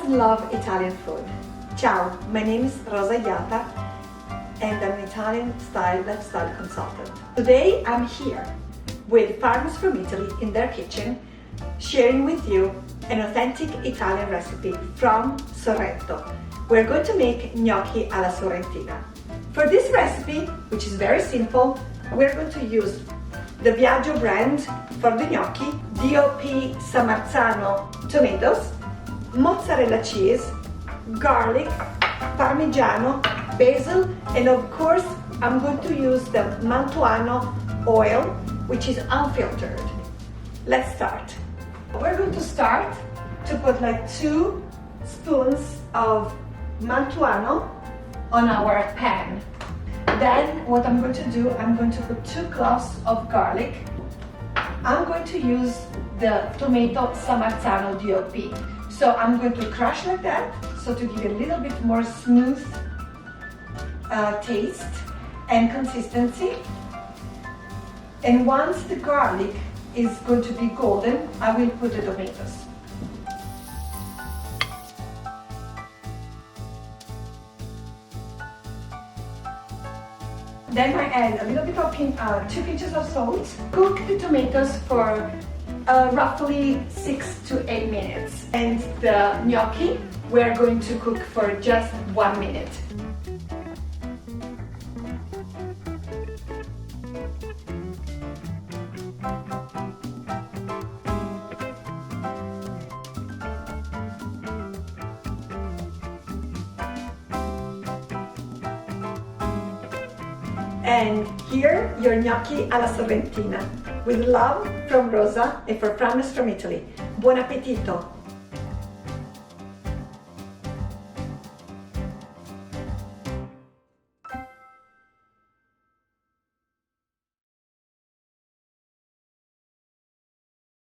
just love Italian food. Ciao, my name is Rosa Iata and I'm an Italian lifestyle consultant. Today I'm here with farmers from Italy in their kitchen, sharing with you an authentic Italian recipe from Sorrento. We're going to make gnocchi alla Sorrentina. For this recipe, which is very simple, we're going to use the Viaggio brand for the gnocchi, DOP Samarzano tomatoes, mozzarella cheese, garlic, parmigiano, basil, and of course I'm going to use the Mantuano oil, which is unfiltered. Let's start. We're going to start to put like 2 spoons of Mantuano on our pan. Then what I'm going to do, I'm going to put 2 cloves of garlic. I'm going to use the tomato Samarzano DOP. So I'm going to crush like that, so to give it a little bit more smooth taste and consistency. And once the garlic is going to be golden, I will put the tomatoes. Then I add a little bit of 2 pinches of salt. Cook the tomatoes for roughly 6 to 8 minutes. And the gnocchi we're going to cook for just 1 minute. And here, your gnocchi alla Sorrentina. With love from Rosa and for farmers from Italy. Buon appetito!